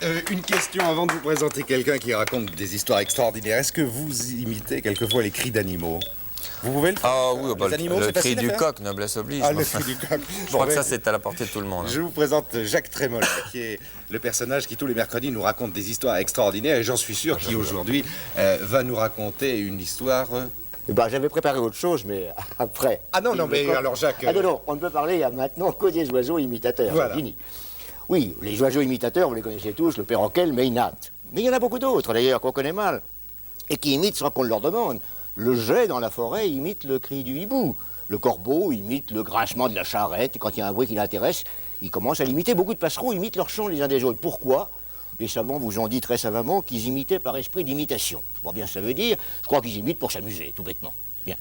Une question avant de vous présenter quelqu'un qui raconte des histoires extraordinaires. Est-ce que vous imitez quelquefois les cris d'animaux? Vous pouvez le faire? Ah oui, les animaux, le cri du faire coq, noblesse oblige. Ah, le cri du coq. Je crois que ça, c'est à la portée de tout le monde. Je vous présente Jacques Trémollet, qui est le personnage qui, tous les mercredis, nous raconte des histoires extraordinaires. Et j'en suis sûr qui, aujourd'hui, va nous raconter une histoire... J'avais préparé autre chose, mais après... Ah non, non, mais alors Jacques... Ah non, on ne peut parler maintenant que des oiseaux imitateurs. Voilà. Fini. Oui, les oiseaux imitateurs, vous les connaissez tous, le perroquet, le maynat. Mais il y en a beaucoup d'autres, d'ailleurs, qu'on connaît mal, et qui imitent sans qu'on leur demande. Le geai dans la forêt imite le cri du hibou. Le corbeau imite le grincement de la charrette. Et quand il y a un bruit qui l'intéresse, il commence à l'imiter. Beaucoup de passereaux imitent leur chant les uns des autres. Pourquoi? Les savants vous ont dit très savamment qu'ils imitaient par esprit d'imitation. Je vois bien ce que ça veut dire. Je crois qu'ils imitent pour s'amuser, tout bêtement. Bien.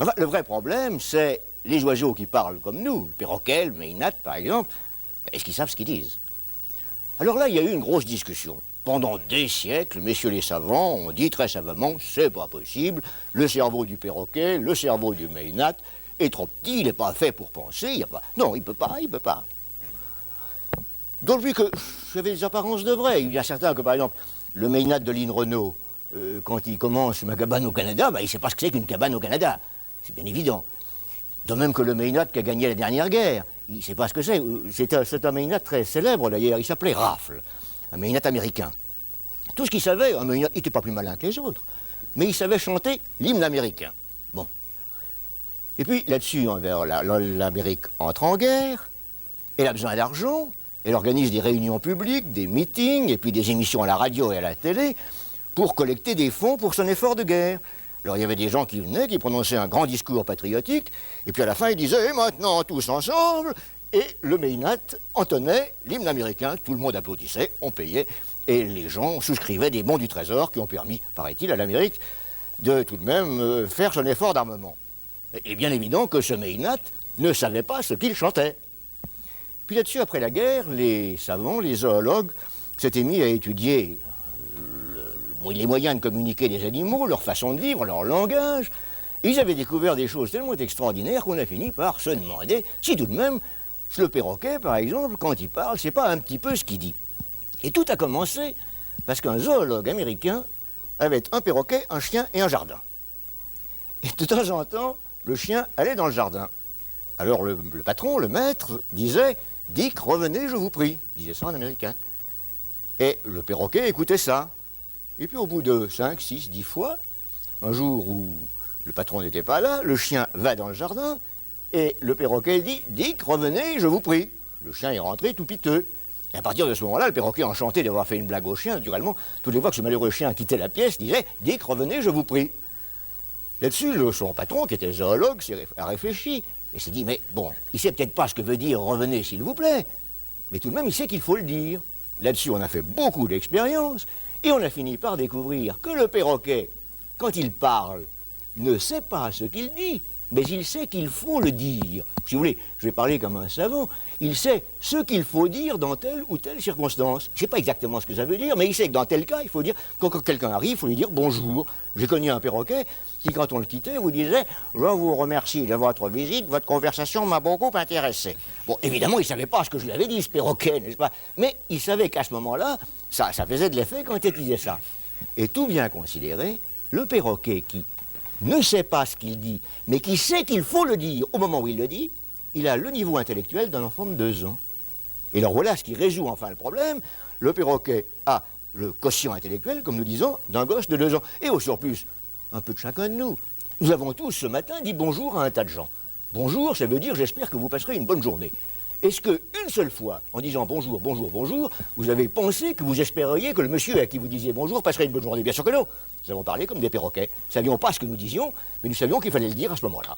Enfin, le vrai problème, c'est les oiseaux qui parlent comme nous, le perroquet, le maynat, par exemple. Est-ce qu'ils savent ce qu'ils disent? Alors là, il y a eu une grosse discussion. Pendant des siècles, messieurs les savants ont dit très savamment, c'est pas possible, le cerveau du perroquet, le cerveau du maynat est trop petit, il n'est pas fait pour penser, il y a pas... Non, il peut pas. Donc vu que j'avais des apparences de vrai, il y a certains que, par exemple, le maynat de Lynn Renault, quand il commence ma cabane au Canada, il ne sait pas ce que c'est qu'une cabane au Canada. C'est bien évident. De même que le maynat qui a gagné la dernière guerre, il ne sait pas ce que c'est. C'est un maynat très célèbre d'ailleurs, il s'appelait Raffles, un maynat américain. Tout ce qu'il savait, un maynat, il n'était pas plus malin que les autres, mais il savait chanter l'hymne américain. Bon. Et puis là-dessus, l'Amérique entre en guerre, elle a besoin d'argent, elle organise des réunions publiques, des meetings, et puis des émissions à la radio et à la télé, pour collecter des fonds pour son effort de guerre. Alors il y avait des gens qui venaient, qui prononçaient un grand discours patriotique, et puis à la fin ils disaient « Et maintenant, tous ensemble !» Et le maynat entonnait l'hymne américain, tout le monde applaudissait, on payait, et les gens souscrivaient des bons du Trésor qui ont permis, paraît-il, à l'Amérique de tout de même faire son effort d'armement. Il est bien évident que ce maynat ne savait pas ce qu'il chantait. Puis là-dessus, après la guerre, les savants, les zoologues s'étaient mis à étudier les moyens de communiquer des animaux, leur façon de vivre, leur langage. Et ils avaient découvert des choses tellement extraordinaires qu'on a fini par se demander si tout de même, le perroquet, par exemple, quand il parle, c'est pas un petit peu ce qu'il dit. Et tout a commencé parce qu'un zoologue américain avait un perroquet, un chien et un jardin. Et de temps en temps, le chien allait dans le jardin. Alors le patron, le maître, disait « Dick, revenez, je vous prie », disait ça en américain. Et le perroquet écoutait ça. Et puis au bout de 5, 6, 10 fois, un jour où le patron n'était pas là, le chien va dans le jardin et le perroquet dit « Dick, revenez, je vous prie ». Le chien est rentré tout piteux. Et à partir de ce moment-là, le perroquet, enchanté d'avoir fait une blague au chien, naturellement, toutes les fois que ce malheureux chien quittait la pièce, disait « Dick, revenez, je vous prie ». Là-dessus, son patron, qui était zoologue, a réfléchi et s'est dit « Mais bon, il sait peut-être pas ce que veut dire « revenez, s'il vous plaît », mais tout de même, il sait qu'il faut le dire. » Là-dessus, on a fait beaucoup d'expériences. Et on a fini par découvrir que le perroquet, quand il parle, ne sait pas ce qu'il dit, mais il sait qu'il faut le dire. Si vous voulez, je vais parler comme un savant. Il sait ce qu'il faut dire dans telle ou telle circonstance. Je ne sais pas exactement ce que ça veut dire, mais il sait que dans tel cas, il faut dire, quand quelqu'un arrive, il faut lui dire bonjour. J'ai connu un perroquet qui, quand on le quittait, vous disait « Je vous remercie de votre visite, votre conversation m'a beaucoup intéressé ». Bon, évidemment, il ne savait pas ce que je lui avais dit, ce perroquet, n'est-ce pas? Mais il savait qu'à ce moment-là, ça faisait de l'effet quand il disait ça. Et tout bien considéré, le perroquet qui ne sait pas ce qu'il dit, mais qui sait qu'il faut le dire au moment où il le dit, il a le niveau intellectuel d'un enfant de 2 ans. Et alors voilà ce qui résout enfin le problème. Le perroquet a le quotient intellectuel, comme nous disons, d'un gosse de 2 ans. Et au surplus, un peu de chacun de nous. Nous avons tous ce matin dit bonjour à un tas de gens. Bonjour, ça veut dire j'espère que vous passerez une bonne journée. Est-ce qu'une seule fois, en disant bonjour, bonjour, bonjour, vous avez pensé que vous espériez que le monsieur à qui vous disiez bonjour passerait une bonne journée? Bien sûr que non. Nous avons parlé comme des perroquets. Nous ne savions pas ce que nous disions, mais nous savions qu'il fallait le dire à ce moment-là.